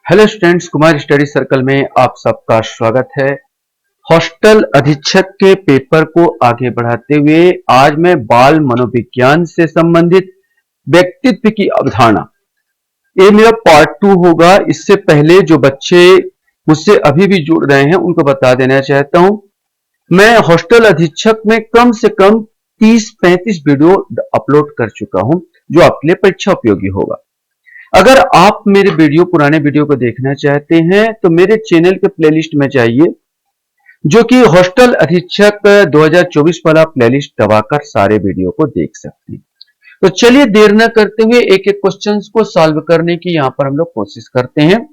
Hello students, Kumar study circle में आप सबका स्वागत है। हॉस्टल अधीक्षक के पेपर को आगे बढ़ाते हुए आज मैं बाल मनोविज्ञान से संबंधित व्यक्तित्व की अवधारणा, ये मेरा पार्ट 2 होगा। इससे पहले जो बच्चे मुझसे अभी भी जुड़ रहे हैं उनको बता देना चाहता हूं, मैं हॉस्टल अधीक्षक में कम से कम 30-35 वीडियो अपलोड कर चुका हूं जो आपके लिए परीक्षा उपयोगी होगा। अगर आप मेरे पुराने वीडियो को देखना चाहते हैं तो मेरे चैनल के प्लेलिस्ट में जाइए, जो कि हॉस्टल अधीक्षक 2024 वाला प्लेलिस्ट दबाकर सारे वीडियो को देख सकते हैं। तो चलिए देर न करते हुए एक एक क्वेश्चंस को सॉल्व करने की यहां पर हम लोग कोशिश करते हैं।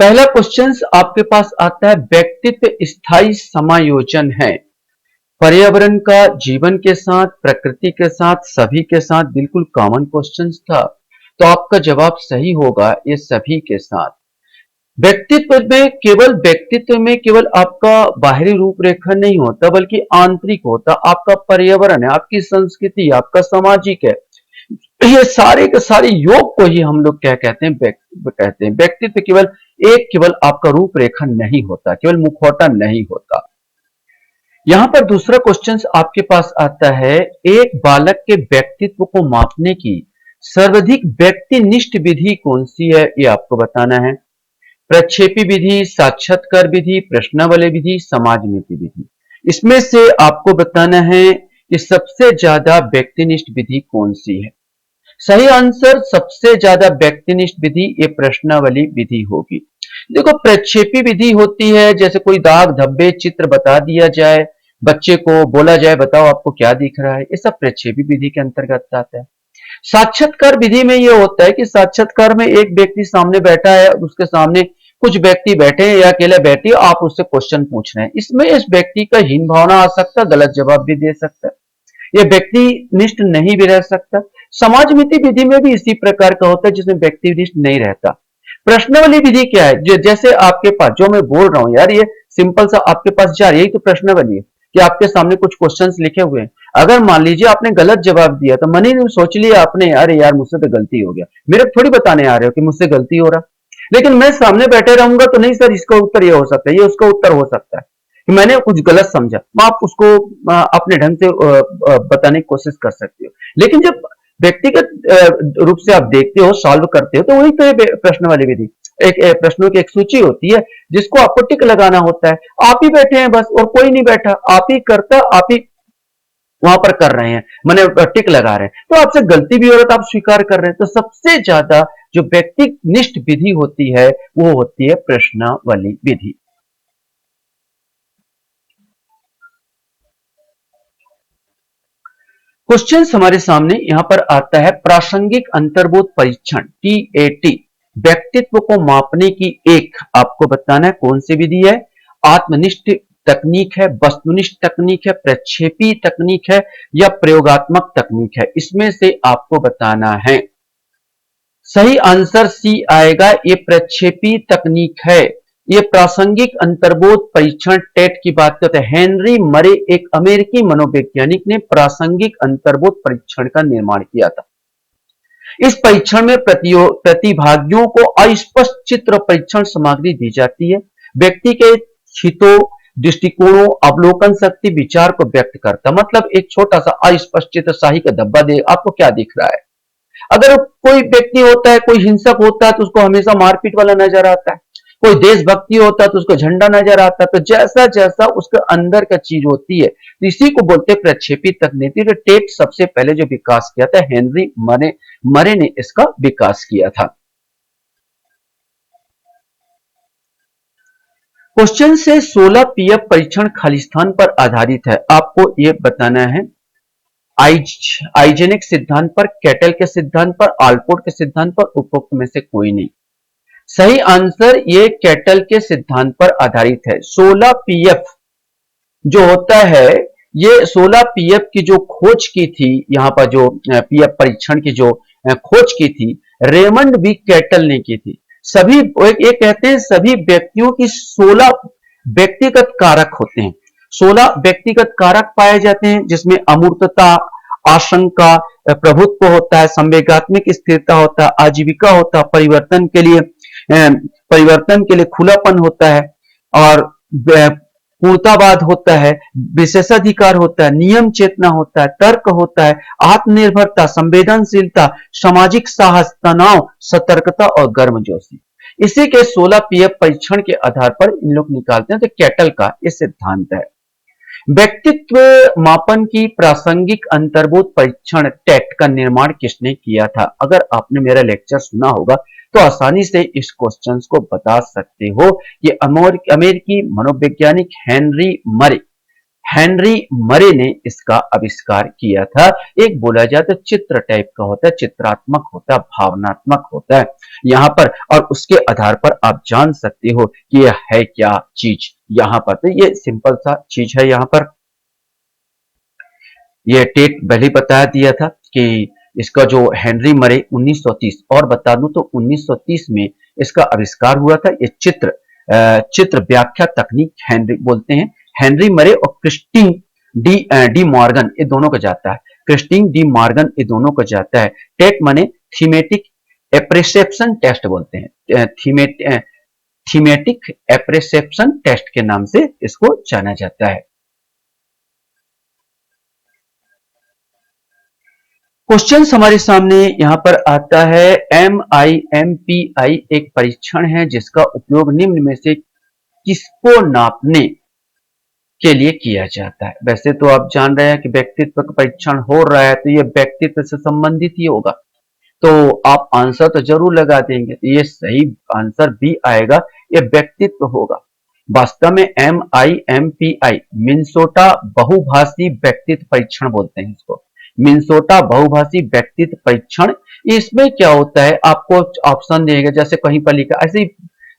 पहला क्वेश्चन आपके पास आता है, व्यक्तित्व स्थायी समायोजन है पर्यावरण का जीवन के साथ, प्रकृति के साथ, सभी के साथ। बिल्कुल कॉमन क्वेश्चन था, तो आपका जवाब सही होगा, ये सभी के साथ। व्यक्तित्व में केवल आपका बाहरी रूपरेखा नहीं होता बल्कि आंतरिक होता, आपका पर्यावरण है, आपकी संस्कृति, आपका सामाजिक है, ये सारे के सारे योग को ही हम लोग क्या कहते हैं व्यक्तित्व। केवल आपका रूपरेखा नहीं होता, केवल मुखौटा नहीं होता। यहां पर दूसरा क्वेश्चन आपके पास आता है, एक बालक के व्यक्तित्व को मापने की सर्वाधिक व्यक्तिनिष्ठ विधि कौन सी है, ये आपको बताना है। प्रक्षेपी विधि, साक्षात्कार विधि, प्रश्नावली विधि, समाजनीति विधि, इसमें से आपको बताना है कि सबसे ज्यादा व्यक्तिनिष्ठ विधि कौन सी है। सही आंसर सबसे ज्यादा व्यक्तिनिष्ठ विधि ये प्रश्नावली विधि होगी। देखो, प्रक्षेपी विधि होती है जैसे कोई दाग धब्बे चित्र बता दिया जाए, बच्चे को बोला जाए बताओ आपको क्या दिख रहा है, ये सब प्रक्षेपी विधि के अंतर्गत आता है। साक्षात्कार विधि में यह होता है कि साक्षात्कार में एक व्यक्ति सामने बैठा है, उसके सामने कुछ व्यक्ति बैठे हैं या अकेले बैठे, आप उससे क्वेश्चन पूछ रहे हैं। इसमें इस व्यक्ति का हीन भावना आ सकता, गलत जवाब भी दे सकता है, यह व्यक्तिनिष्ठ नहीं भी रह सकता। समाजनीति विधि में भी इसी प्रकार का होता है जिसमें व्यक्तिनिष्ठ नहीं रहता। प्रश्नावली विधि क्या है, जैसे आपके पास जो मैं बोल रहा हूं यार, ये सिंपल सा आपके पास जा रही है, तो प्रश्नावली है कि आपके सामने कुछ क्वेश्चंस लिखे हुए हैं। अगर मान लीजिए आपने गलत जवाब दिया तो मन ही सोच लिया आपने, अरे यार मुझसे तो गलती हो गया, मेरे थोड़ी बताने आ रहे हो कि मुझसे गलती हो रहा। लेकिन मैं सामने बैठे रहूंगा तो नहीं सर इसका उत्तर ये हो सकता है, ये उसका उत्तर हो सकता है, कि मैंने कुछ गलत समझा, आप उसको अपने ढंग से बताने की कोशिश कर सकते हो। लेकिन जब व्यक्तिगत रूप से आप देखते हो, सॉल्व करते हो, तो वही तो प्रश्न वाली विधि, एक प्रश्नों की एक सूची होती है जिसको आपको टिक लगाना होता है। आप ही बैठे हैं बस और कोई नहीं बैठा, आप ही करता, आप ही वहां पर कर रहे हैं, मैंने टिक लगा रहे हैं, तो आपसे गलती भी हो रहा है तो आप स्वीकार कर रहे हैं। तो सबसे ज्यादा जो व्यक्तिनिष्ठ विधि होती है वो होती है प्रश्नावली विधि। क्वेश्चन हमारे सामने यहां पर आता है, प्रासंगिक अंतर्बोध परीक्षण TAT व्यक्तित्व को मापने की एक आपको बताना है कौन सी विधि है। आत्मनिष्ठ तकनीक है, वस्तुनिष्ठ तकनीक है, प्रक्षेपी तकनीक है या प्रयोगात्मक तकनीक है, इसमें से आपको बताना है। सही आंसर सी आएगा, ये प्रक्षेपी तकनीक है। ये प्रासंगिक अंतर्बोध परीक्षण टेट की बात करते हैं। हेनरी मरे एक अमेरिकी मनोवैज्ञानिक ने प्रासंगिक अंतर्बोध परीक्षण का निर्माण किया था। इस परीक्षण में प्रतिभागियों को अस्पष्ट चित्र परीक्षण सामग्री दी जाती है, व्यक्ति के हितों, दृष्टिकोणों, अवलोकन शक्ति, विचार को व्यक्त करता। मतलब एक छोटा सा अस्पष्ट चित्र, शाही का धब्बा दे, आपको क्या दिख रहा है। अगर कोई व्यक्ति होता है, कोई हिंसक होता है तो उसको हमेशा मारपीट वाला नजर आता है, कोई देशभक्ति होता है तो उसको झंडा नजर आता है। तो जैसा जैसा उसके अंदर का चीज होती है, तो इसी को बोलते हैं प्रक्षेपी तकनीक। तो टेट सबसे पहले जो विकास किया था, हेनरी मरे ने इसका विकास किया था। क्वेश्चन से 16 पीएफ परीक्षण खालिस्तान पर आधारित है, आपको यह बताना है। आइजेनिक सिद्धांत पर, कैटल के सिद्धांत पर, आलपोर्ट के सिद्धांत पर, उपरोक्त में से कोई नहीं। सही आंसर ये कैटल के सिद्धांत पर आधारित है। 16 पीएफ जो होता है, ये 16 पीएफ की जो खोज की थी, यहां पर जो पीएफ परीक्षण की जो खोज की थी, रेमंड बी कैटल ने की थी। सभी ये कहते हैं सभी व्यक्तियों की 16 व्यक्तिगत कारक होते हैं, 16 व्यक्तिगत कारक पाए जाते हैं, जिसमें अमूर्तता, आशंका, प्रभुत्व होता है, संवेगात्मक स्थिरता होता है, आजीविका होता है, परिवर्तन के लिए खुलापन होता है, और पूर्णतावाद होता है, विशेषाधिकार होता है, नियम चेतना होता है, तर्क होता है, आत्मनिर्भरता, संवेदनशीलता, सामाजिक साहस, तनाव, सतर्कता और गर्मजोशी। इसी के 16 पीएफ परीक्षण के आधार पर इन लोग निकालते हैं। तो कैटल का ये सिद्धांत है। व्यक्तित्व मापन की प्रासंगिक अंतर्बोध परीक्षण टेट का निर्माण किसने किया था? अगर आपने मेरा लेक्चर सुना होगा तो आसानी से इस क्वेश्चन को बता सकते हो कि अमेरिकी मनोवैज्ञानिक हेनरी मरे ने इसका आविष्कार किया था। एक बोला जाए तो चित्र टाइप का होता है, चित्रात्मक होता है, भावनात्मक होता है यहाँ पर, और उसके आधार पर आप जान सकते हो कि यह है क्या चीज यहाँ पर। तो ये सिंपल सा चीज है यहाँ पर। ये टेट पहले बता दिया था कि इसका जो हेनरी मरे 1930, और बता दूं तो 1930 में इसका आविष्कार हुआ था। ये चित्र व्याख्या तकनीक हेनरी बोलते हैं। हेनरी मरे और क्रिस्टीन डी मॉर्गन ये दोनों को जाता है। क्रिस्टीन डी मॉर्गन ये दोनों को जाता है। टेट माने थीमेटिक एप्रिसिएशन टेस्ट बोलते हैं। थीमेटिक एप्रिसिएशन टेस्ट के नाम से इसको जाना जाता है। क्वेश्चन हमारे सामने यहाँ पर आता है। MIMPI एक परीक्षण है जिसका उपयोग निम्न में से किसको नापने के लिए किया जाता है? वैसे तो आप जान रहे हैं कि व्यक्तित्व का परीक्षण हो रहा है तो ये व्यक्तित्व से संबंधित ही होगा, तो आप आंसर तो जरूर लगा देंगे। तो ये सही आंसर भी आएगा, ये व्यक्तित्व होगा। वास्तव में MIMPI मिनसोटा बहुभाषी व्यक्तित्व परीक्षण बोलते हैं इसको, मिनसोटा बहुभाषी व्यक्तित्व परीक्षण। इसमें क्या होता है, आपको ऑप्शन देगा, जैसे कहीं पर लिखा ऐसे ही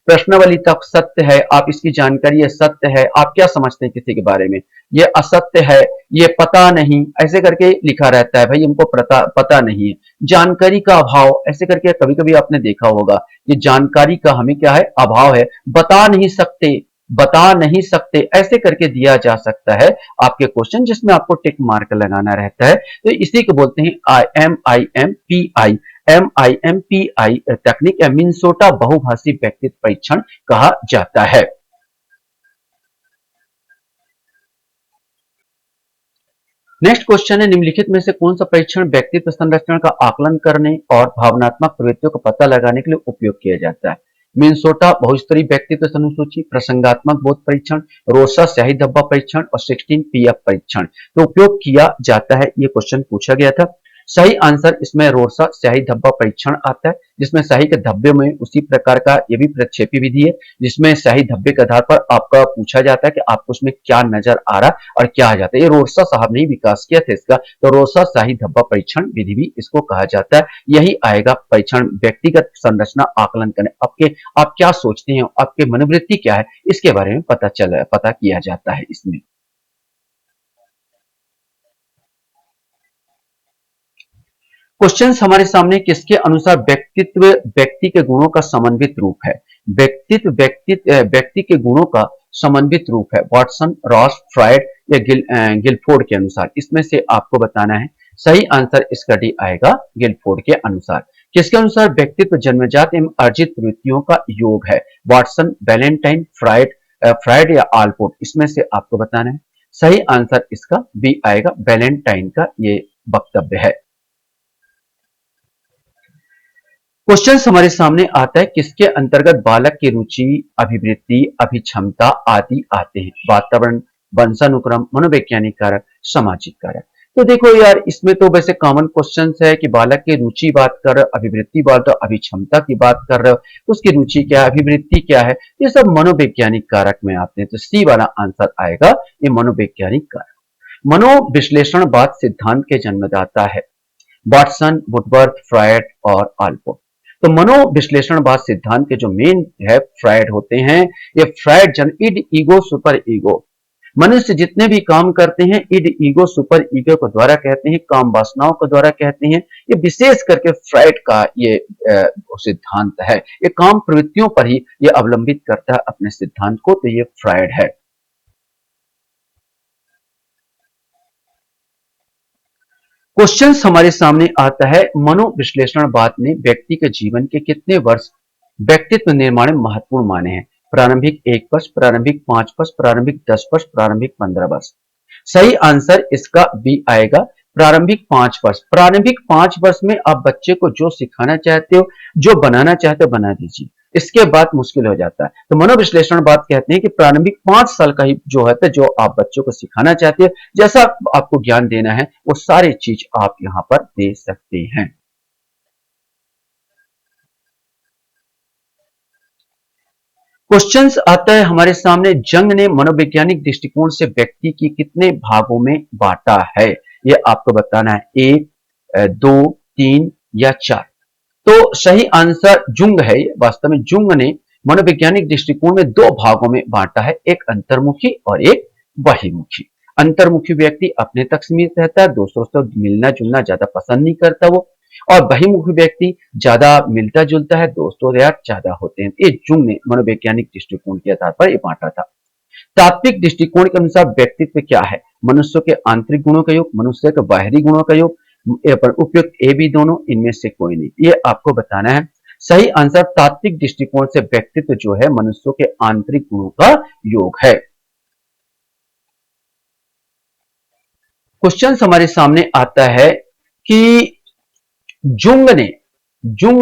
प्रश्नावली तक सत्य है, आप इसकी जानकारी, ये सत्य है, आप क्या समझते हैं किसी के बारे में, ये असत्य है, ये पता नहीं, ऐसे करके लिखा रहता है। भाई हमको पता नहीं है, जानकारी का अभाव, ऐसे करके कभी कभी आपने देखा होगा कि जानकारी का हमें क्या है, अभाव है, बता नहीं सकते ऐसे करके दिया जा सकता है आपके क्वेश्चन, जिसमें आपको टिक मार्क लगाना रहता है। तो इसी को बोलते हैं MIMPI। MIMPI तकनीक मिनसोटा बहुभाषी व्यक्तित्व परीक्षण कहा जाता है। नेक्स्ट क्वेश्चन है, निम्नलिखित में से कौन सा परीक्षण व्यक्तित्व संरचना का आकलन करने और भावनात्मक प्रवृत्तियों का पता लगाने के लिए उपयोग किया जाता है? मिनसोटा बहुस्तरीय व्यक्तित्व अनुसूची, प्रसंगात्मक बोध परीक्षण, रोसा स्याही धब्बा परीक्षण और 16 पीएफ परीक्षण। तो उपयोग किया जाता है, ये क्वेश्चन पूछा गया था। सही आंसर इसमें रोसा स्याही धब्बा परीक्षण आता है, जिसमें स्याही के धब्बे में उसी प्रकार का ये भी प्रक्षेपी विधि है, जिसमें स्याही धब्बे के आधार पर आपका पूछा जाता है कि आपको उसमें क्या नजर आ रहा और क्या आ जाता है। ये रोसा साहब ने ही विकास किया था इसका, तो रोसा स्याही धब्बा परीक्षण विधि भी इसको कहा जाता है। यही आएगा परीक्षण, व्यक्तिगत संरचना आकलन करने, आप क्या सोचते हैं, आपके मनोवृत्ति क्या है, इसके बारे में पता किया जाता है इसमें। क्वेश्चन हमारे सामने, किसके अनुसार व्यक्तित्व व्यक्ति के गुणों का समन्वित रूप है? व्यक्तित्व व्यक्ति के गुणों का समन्वित रूप है। वाटसन, रॉस, फ्रायड या गिलफोर्ड के अनुसार, इसमें से आपको बताना है। सही आंसर इसका डी आएगा, गिलफोर्ड के अनुसार। किसके अनुसार व्यक्तित्व जन्मजात एवं अर्जित प्रवृत्तियों का योग है? वाटसन, वैलेंटाइन, फ्रायड या आल्पोर्ट, इसमें से आपको बताना है। सही आंसर इसका बी आएगा, वैलेंटाइन का ये वक्तव्य है। क्वेश्चन हमारे सामने आता है, किसके अंतर्गत बालक की रुचि, अभिवृत्ति, अभिक्षमता आदि आते हैं? वातावरण, वंशानुक्रम, मनोवैज्ञानिक कारक, सामाजिक कारक। तो देखो यार, इसमें तो वैसे कॉमन क्वेश्चन है कि बालक की रुचि बात कर रहे हो, अभिवृत्ति बात हो, अभिक्षमता की बात कर रहे हो, उसकी रुचि क्या है, अभिवृत्ति क्या है, ये सब मनोवैज्ञानिक कारक में आते हैं। तो सी वाला आंसर आएगा, ये मनोवैज्ञानिक कारक। मनोविश्लेषणवाद सिद्धांत के जन्मदाता है? वाटसन, वुडवर्थ, फ्रायड और आल्पोर्ट। तो मनोविश्लेषणवाद सिद्धांत के जो मेन है फ्रायड होते हैं। ये Freud id, ego, super ego, मनुष्य जितने भी काम करते हैं इड, ईगो, सुपर ईगो को द्वारा कहते हैं, काम वासनाओं को द्वारा कहते हैं। ये विशेष करके फ्रायड का ये सिद्धांत है, ये काम प्रवृत्तियों पर ही ये अवलंबित करता है अपने सिद्धांत को, तो ये फ्रायड है। क्वेश्चंस हमारे सामने आता है, मनोविश्लेषणवाद ने व्यक्ति के जीवन के कितने वर्ष व्यक्तित्व निर्माण में महत्वपूर्ण माने हैं? प्रारंभिक 1 वर्ष, प्रारंभिक 5 वर्ष, प्रारंभिक 10 वर्ष, प्रारंभिक 15 वर्ष। सही आंसर इसका बी आएगा, प्रारंभिक 5 वर्ष। प्रारंभिक 5 वर्ष में आप बच्चे को जो सिखाना चाहते हो, जो बनाना चाहते हो, बना दीजिए। इसके बाद मुश्किल हो जाता है। तो मनोविश्लेषण बात कहते हैं कि प्रारंभिक 5 साल का ही जो है, जो आप बच्चों को सिखाना चाहते हो, जैसा आपको ज्ञान देना है, वो सारी चीज आप यहां पर दे सकते हैं। क्वेश्चंस आता है हमारे सामने, जंग ने मनोवैज्ञानिक दृष्टिकोण से व्यक्ति की कितने भागों में बांटा है? यह आपको बताना है, 1, 2, 3 या 4। तो सही आंसर जुंग है। वास्तव में जुंग ने मनोवैज्ञानिक दृष्टिकोण में 2 भागों में बांटा है, एक अंतर्मुखी और एक बहिर्मुखी। अंतर्मुखी व्यक्ति अपने तक सीमित रहता है, दूसरों से मिलना जुलना ज्यादा पसंद नहीं करता वो। और बहिर्मुखी व्यक्ति ज्यादा मिलता जुलता है, दोस्तों यार ज्यादा होते हैं। ये जुंग ने मनोवैज्ञानिक दृष्टिकोण के आधार पर ये बांटा था। तात्विक दृष्टिकोण के अनुसार व्यक्तित्व क्या है? मनुष्य के आंतरिक गुणों का योग, मनुष्य के बाहरी गुणों का योग, उपयुक्त ए बी दोनों, इनमें से कोई नहीं, ये आपको बताना है। सही आंसर तात्विक दृष्टिकोण से व्यक्तित्व जो है मनुष्यों के आंतरिक गुणों का योग है। क्वेश्चन हमारे सामने आता है कि जुंग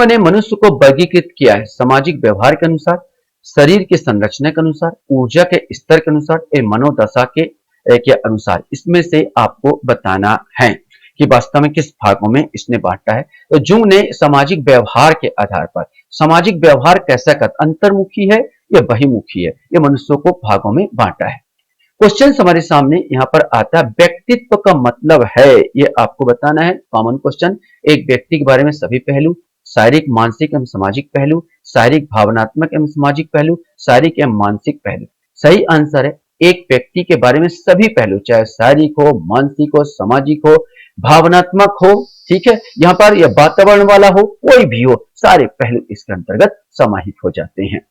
ने मनुष्य को वर्गीकृत किया है सामाजिक व्यवहार के अनुसार, शरीर की संरचना के अनुसार, ऊर्जा के स्तर के अनुसार, मनोदशा के अनुसार। इसमें से आपको बताना है कि वास्तव में किस भागों में इसने बांटा है। तो जुंग ने सामाजिक व्यवहार के आधार पर, सामाजिक व्यवहार कैसा कर, अंतर्मुखी है या बहिर्मुखी है, ये मनुष्यों को भागों में बांटा है। क्वेश्चन हमारे सामने यहां पर आता है, व्यक्तित्व का मतलब है, ये आपको बताना है। कॉमन क्वेश्चन, एक व्यक्ति के बारे में सभी पहलू, शारीरिक मानसिक एवं सामाजिक पहलू, शारीरिक भावनात्मक एवं सामाजिक पहलू, शारीरिक एवं मानसिक पहलू। सही आंसर है एक व्यक्ति के बारे में सभी पहलू, चाहे शारीरिक हो, मानसिक हो, सामाजिक हो, भावनात्मक हो, ठीक है, यहाँ पर यह वातावरण वाला हो, कोई भी हो, सारे पहलू इसके अंतर्गत समाहित हो जाते हैं।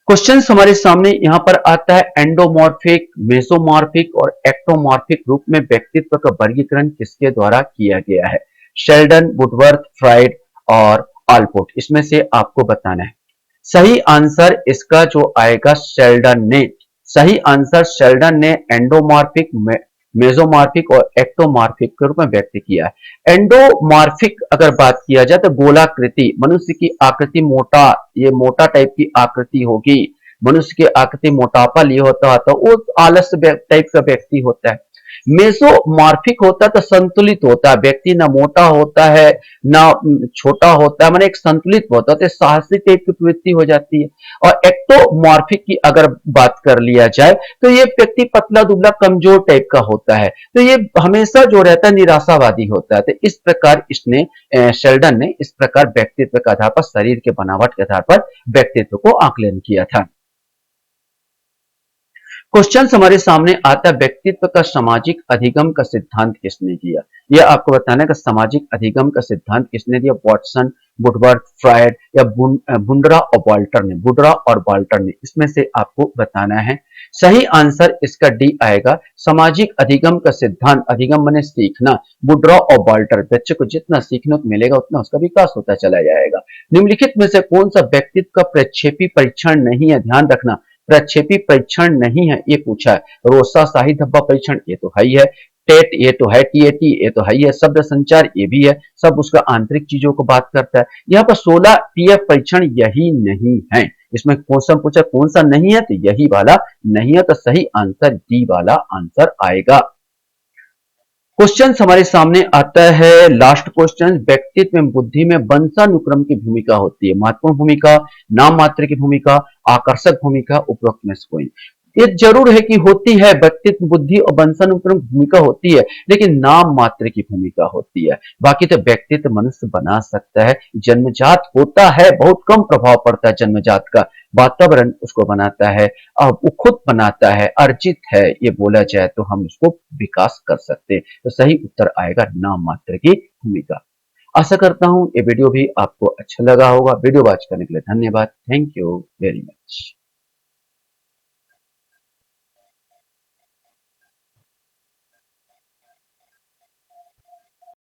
क्वेश्चन हमारे सामने यहां पर आता है, एंडोमॉर्फिक, मेसोमॉर्फिक और एक्टोमॉर्फिक रूप में व्यक्तित्व का वर्गीकरण किसके द्वारा किया गया है? शेल्डन, वुडवर्थ, फ्राइड और आल्पोर्ट। इसमें से आपको बताना है। सही आंसर इसका जो आएगा शेल्डन ने। सही आंसर शेल्डन ने एंडोमॉर्फिक, मेसोमॉर्फिक और एक्टोमॉर्फिक के रूप में व्यक्त किया है। एंडोमॉर्फिक अगर बात किया जाए तो गोलाकृति, मनुष्य की आकृति मोटा, ये मोटा टाइप की आकृति होगी, मनुष्य की आकृति मोटापा लिए होता है, तो वो आलस्य टाइप का व्यक्ति होता है। मेसोमॉर्फिक होता है तो संतुलित होता है व्यक्ति, ना मोटा होता है ना छोटा होता है, माने एक संतुलित होता है, तो साहसी टाइप की प्रवृत्ति हो जाती है। और एक्टोमॉर्फिक की अगर बात कर लिया जाए तो ये व्यक्ति पतला दुबला कमजोर टाइप का होता है, तो ये हमेशा जो रहता है निराशावादी होता है। तो इस प्रकार इसने शेल्डन ने इस प्रकार व्यक्तित्व के आधार पर, शरीर के बनावट के आधार पर व्यक्तित्व को आकलन किया था। क्वेश्चन हमारे सामने आता है, व्यक्तित्व का सामाजिक अधिगम का सिद्धांत किसने दिया? यह आपको बताना है कि सामाजिक अधिगम का सिद्धांत किसने दिया? वॉटसन, वुडवर्थ, फ्रायड या बुंडरा और वाल्टर ने। बुंडरा और वाल्टर ने, इसमें से आपको बताना है। सही आंसर इसका डी आएगा। सामाजिक अधिगम का सिद्धांत, अधिगम माने सीखना, बुंडरा और वाल्टर। बच्चे को जितना सीखने को मिलेगा उतना उसका विकास होता चला जाएगा। निम्नलिखित में से कौन सा व्यक्तित्व का प्रक्षेपी परीक्षण नहीं है? ध्यान रखना, प्रक्षेपी परीक्षण नहीं है, ये पूछा है। रोसा शाही धब्बा परीक्षण, ये तो है ही है। टेट, ये तो है। टीएटी, ये तो है ही है। शब्द संचार, ये भी है। सब उसका आंतरिक चीजों को बात करता है। यहाँ पर 16 टीएफ परीक्षण यही नहीं है। इसमें क्वेश्चन पूछा कौन सा नहीं है, तो यही वाला नहीं है। तो सही आंसर डी वाला आंसर आएगा। क्वेश्चन हमारे सामने आता है, लास्ट क्वेश्चन, व्यक्तित्व में बुद्धि में वंशानुक्रम की भूमिका होती है? महत्वपूर्ण भूमिका, नाम मात्र की भूमिका, आकर्षक भूमिका, उपरोक्त में से कोई? ये जरूर है कि होती है, व्यक्तित्व बुद्धि और वंशानुक्रम की भूमिका होती है, लेकिन नाम मात्र की भूमिका होती है। बाकी तो व्यक्तित्व मनुष्य बना सकता है, जन्मजात होता है, बहुत कम प्रभाव पड़ता है जन्मजात का, वातावरण उसको बनाता है, वो खुद बनाता है, अर्जित है, ये बोला जाए तो हम उसको विकास कर सकते हैं। तो सही उत्तर आएगा नाम मात्र की भूमिका। आशा करता हूं ये वीडियो भी आपको अच्छा लगा होगा। वीडियो वॉच करने के लिए धन्यवाद। Thank you very much.